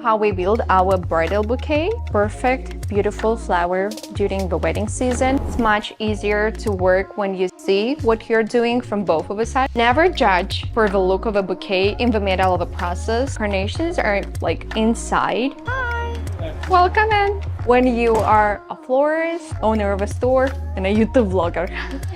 How we build our bridal bouquet. Perfect, beautiful flower during the wedding season. It's much easier to work when you see what you're doing from both of the sides. Never judge for the look of a bouquet in the middle of a process. Carnations are like inside. Hi! Welcome in! When you are a florist, owner of a store, and a YouTube vlogger.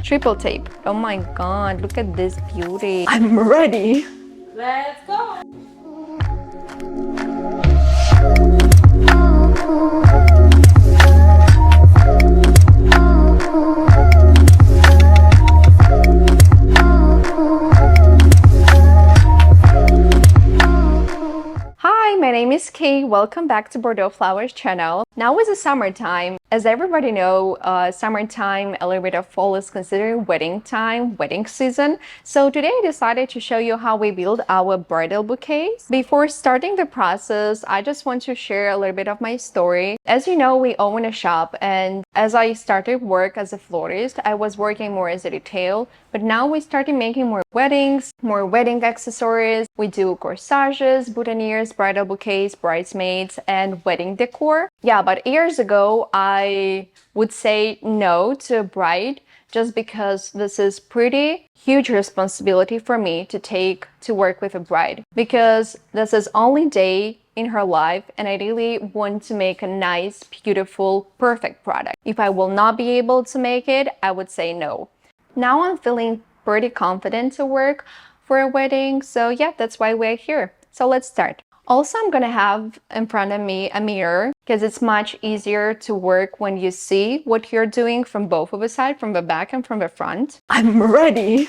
Triple tape. Oh my god, look at this beauty. I'm ready! Let's go! Hi, my name is Kay. Welcome back to Bordeaux Flowers channel. Now is the summertime. As everybody know, summertime, a little bit of fall is considered wedding time, wedding season. So today I decided to show you how we build our bridal bouquets. Before starting the process, I just want to share a little bit of my story. As you know, we own a shop, and as I started work as a florist, I was working more as a retail, but now we started making more weddings, more wedding accessories. We do corsages, boutonnieres, bridal bouquets, bridesmaids, and wedding decor. Yeah, but years ago, I would say no to a bride just because this is pretty huge responsibility for me to take to work with a bride, because this is only day in her life and I really want to make a nice, beautiful, perfect product. If I will not be able to make it, I would say no. Now I'm feeling pretty confident to work for a wedding, so yeah, that's why we're here. So let's start. Also, I'm gonna have in front of me a mirror because it's much easier to work when you see what you're doing from both of the sides, from the back and from the front. I'm ready!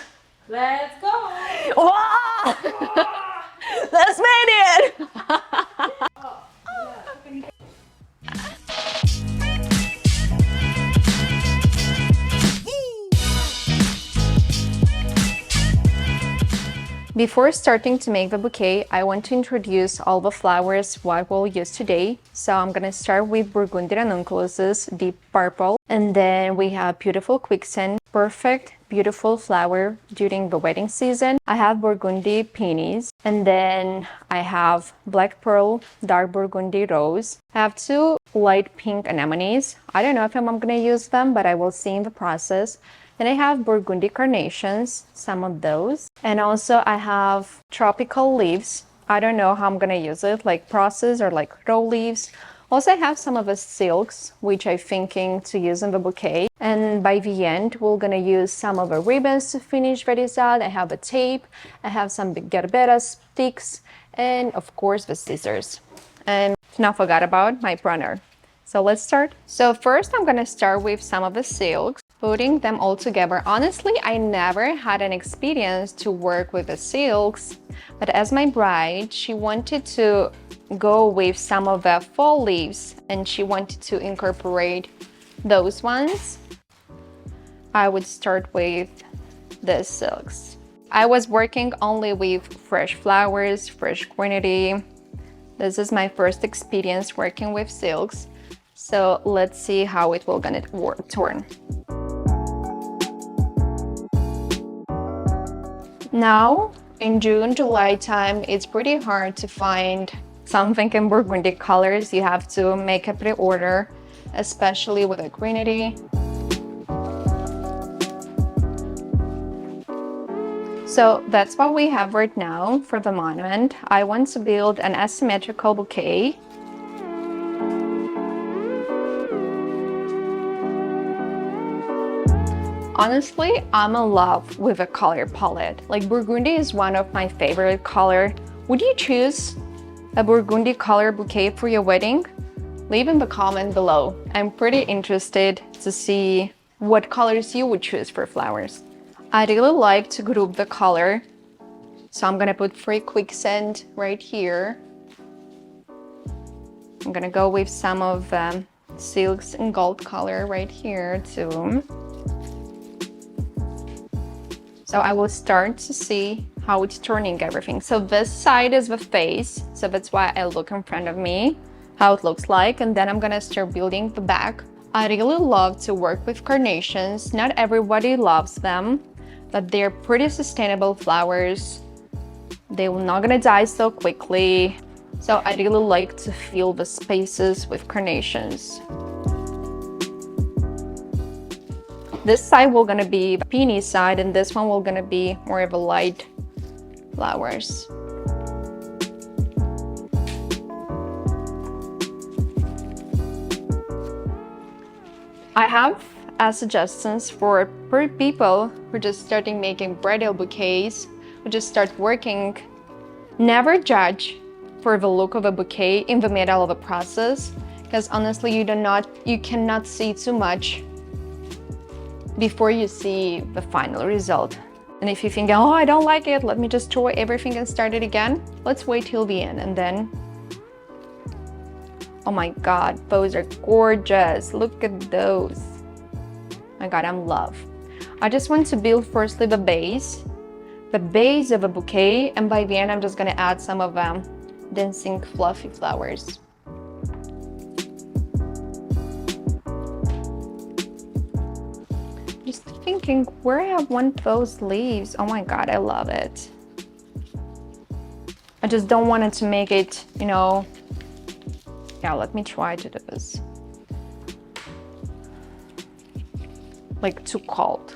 Let's go! Wow! Let's make it! Before starting to make the bouquet, I want to introduce all the flowers what we'll use today. So I'm gonna start with Burgundy ranunculuses, deep purple, and then we have beautiful quicksand, perfect, beautiful flower during the wedding season. I have Burgundy peonies, and then I have black pearl, dark Burgundy rose. I have two light pink anemones. I don't know if I'm gonna use them, but I will see in the process. Then I have Burgundy carnations, some of those. And also I have tropical leaves. I don't know how I'm gonna use it, like process or like raw leaves. Also I have some of the silks, which I'm thinking to use in the bouquet. And by the end, we're gonna use some of the ribbons to finish the result. I have a tape, I have some gerbera sticks, and of course the scissors. And not forgot about my pruner. So let's start. So first I'm gonna start with some of the silks, putting them all together. Honestly, I never had an experience to work with the silks, but as my bride, she wanted to go with some of the fall leaves and she wanted to incorporate those ones. I would start with the silks. I was working only with fresh flowers, fresh quantity. This is my first experience working with silks. So let's see how it will gonna turn. Now, in June, July time, it's pretty hard to find something in burgundy colors. You have to make a pre-order, especially with a greenery. So that's what we have right now for the monument. I want to build an asymmetrical bouquet. Honestly, I'm in love with a color palette. Like burgundy is one of my favorite color. Would you choose a burgundy color bouquet for your wedding? Leave in the comment below. I'm pretty interested to see what colors you would choose for flowers. I really like to group the color. So I'm gonna put 3 quicksand right here. I'm gonna go with some of silks in gold color right here too. So I will start to see how it's turning everything. So this side is the face, so that's why I look in front of me, how it looks like, and then I'm gonna start building the back. I really love to work with carnations. Not everybody loves them, but they're pretty sustainable flowers. They're not gonna die so quickly. So I really like to fill the spaces with carnations. This side will gonna be peony side, and this one will gonna be more of a light flowers. I have suggestions for people who are just starting making bridal bouquets, who just start working. Never judge for the look of a bouquet in the middle of a process, because honestly you cannot see too much before you see the final result. And if you think, oh, I don't like it, let me just throw everything and start it again, let's wait till the end. And then, oh my god, those are gorgeous. Look at those. My god, I'm in love. I just want to build firstly the base of a bouquet, and by the end I'm just gonna add some of dancing fluffy flowers. Just thinking where I want those leaves. Oh my god, I love it. I just don't want it to make it, you know. Yeah, let me try to do this. Like too cold.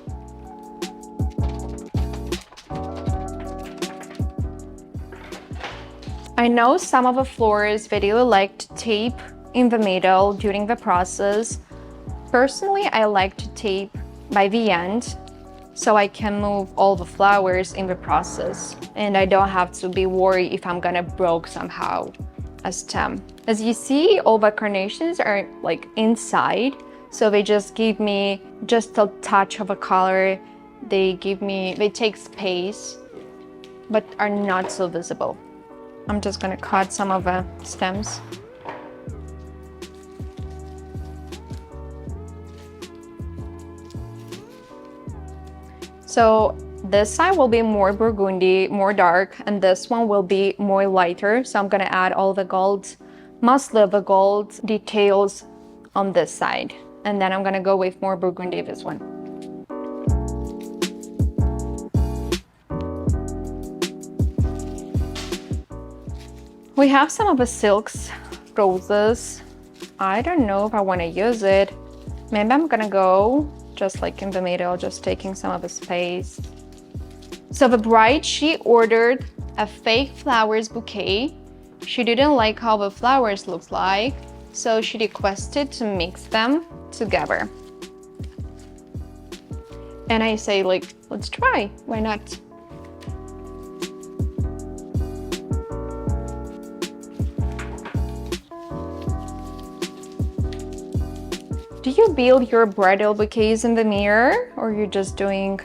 I know some of the florists really like to tape in the middle during the process. Personally, I like to tape by the end so I can move all the flowers in the process, and I don't have to be worried if I'm gonna break somehow a stem. As you see, all the carnations are like inside, so they just give me just a touch of a color. They take space, but are not so visible. I'm just gonna cut some of the stems. So this side will be more burgundy, more dark, and this one will be more lighter. So I'm gonna add all the gold, mostly the gold details on this side. And then I'm gonna go with more burgundy this one. We have some of the silks, roses. I don't know if I wanna use it. Maybe I'm gonna go just like in the middle, just taking some of the space. So the bride, she ordered a fake flowers bouquet. She didn't like how the flowers looks like, so she requested to mix them together. And I say like, let's try, why not? Do you build your bridal bouquets in the mirror, or you're just doing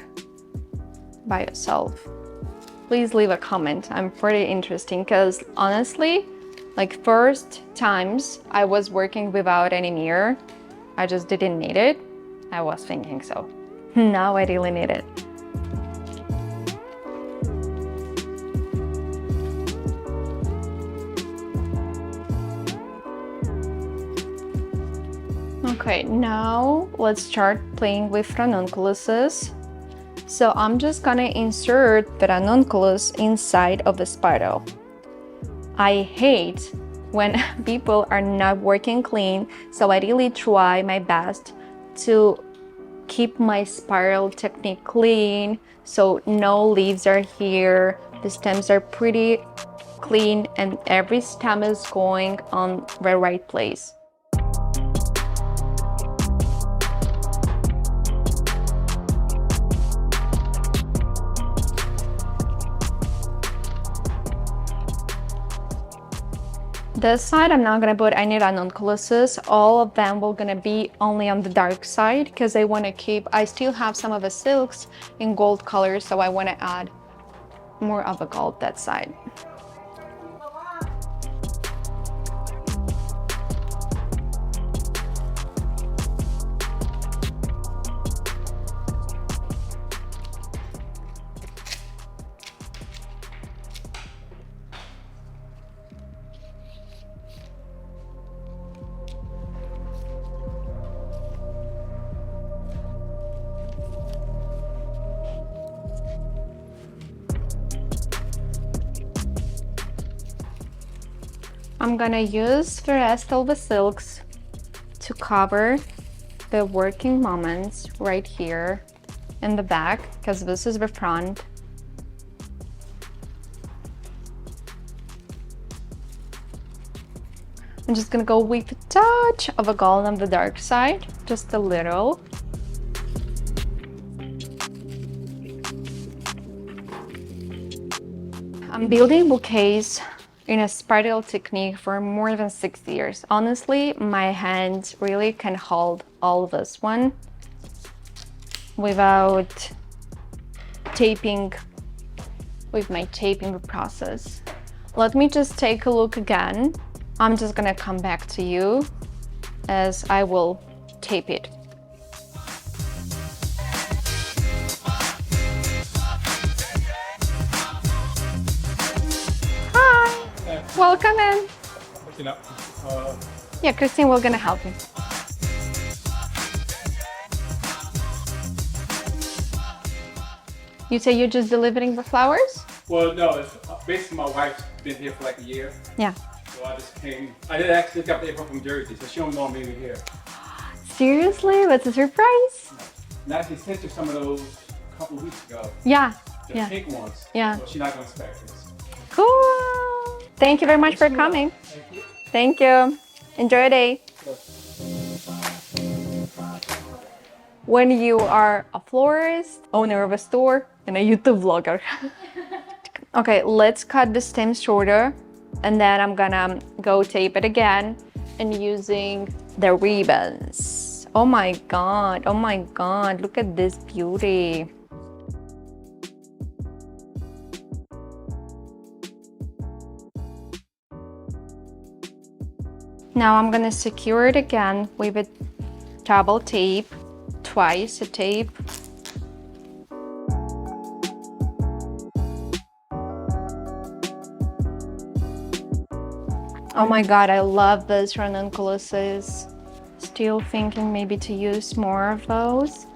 by yourself? Please leave a comment. I'm pretty interesting, because honestly, like first times I was working without any mirror. I just didn't need it. I was thinking so. Now I really need it. Okay, now let's start playing with ranunculuses. So I'm just gonna insert the ranunculus inside of the spiral. I hate when people are not working clean, so I really try my best to keep my spiral technique clean, so no leaves are here, the stems are pretty clean, and every stem is going on the right place. This side, I'm not gonna put any ranunculuses. All of them will gonna be only on the dark side, because I wanna keep, I still have some of the silks in gold color, so I wanna add more of the gold that side. I'm gonna use the rest of the silks to cover the working moments right here in the back, because this is the front. I'm just gonna go with a touch of a gold on the dark side, just a little. I'm building bouquets in a spiral technique for more than 6 years. Honestly, my hands really can hold all this one without taping, with my taping process. Let me just take a look again. I'm just gonna come back to you as I will tape it. Welcome in. Yeah, Christine, we're gonna help you. You say you're just delivering the flowers? Well, no, it's basically my wife's been here for like a year. Yeah. So I just came. I did actually pick up the April from Jersey, so she don't know I'm even here. Seriously? What's a surprise? And I actually sent her some of those a couple of weeks ago. Yeah. The Yeah. pink ones. Yeah. So she's not gonna expect this. Cool. Thank you very much for coming. Thank you. Thank you. Enjoy your day. When you are a florist, owner of a store, and a YouTube vlogger. Okay, let's cut the stem shorter, and then I'm gonna go tape it again and using the ribbons. Oh my god, look at this beauty. Now I'm gonna secure it again with a double tape, twice a tape. Oh my god, I love those ranunculuses. Still thinking maybe to use more of those.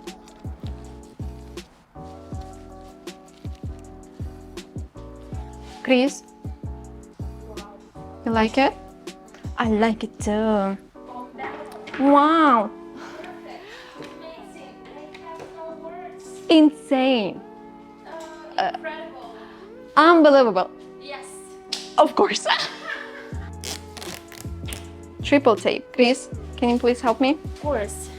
Chris, you like it? I like it too. Wow. Amazing. I have no words. Insane. Incredible. Unbelievable. Yes. Of course. Triple tape. Chris, can you please help me? Of course.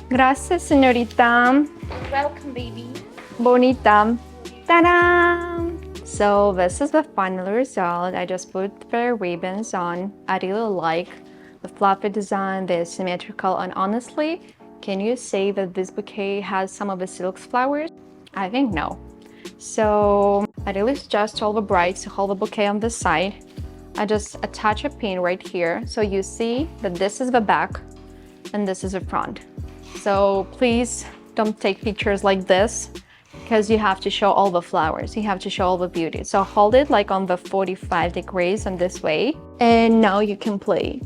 Gracias, señorita. Welcome, baby. Bonita. Ta-da! So this is the final result. I just put the ribbons on. I really like the fluffy design, the symmetrical, and honestly, can you say that this bouquet has some of the silk flowers? I think no. So I really suggest all the brides to hold the bouquet on this side. I just attach a pin right here, so you see that this is the back and this is the front. So please don't take pictures like this, because you have to show all the flowers, you have to show all the beauty. So hold it like on the 45 degrees and this way, and now you can play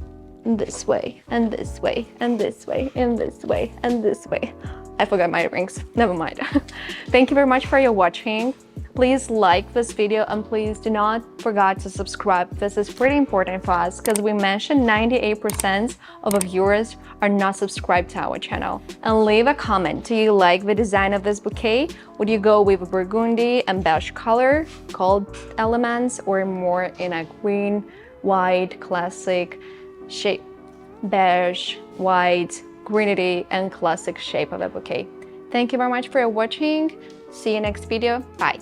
this way and this way and this way and this way and this way. I forgot my rings, never mind. Thank you very much for your watching. Please like this video and please do not forget to subscribe. This is pretty important for us because we mentioned 98% of our viewers are not subscribed to our channel. And leave a comment. Do you like the design of this bouquet? Would you go with a burgundy and beige color, gold elements, or more in a green, white, classic shape? Beige, white, greenery, and classic shape of a bouquet. Thank you very much for watching. See you next video. Bye.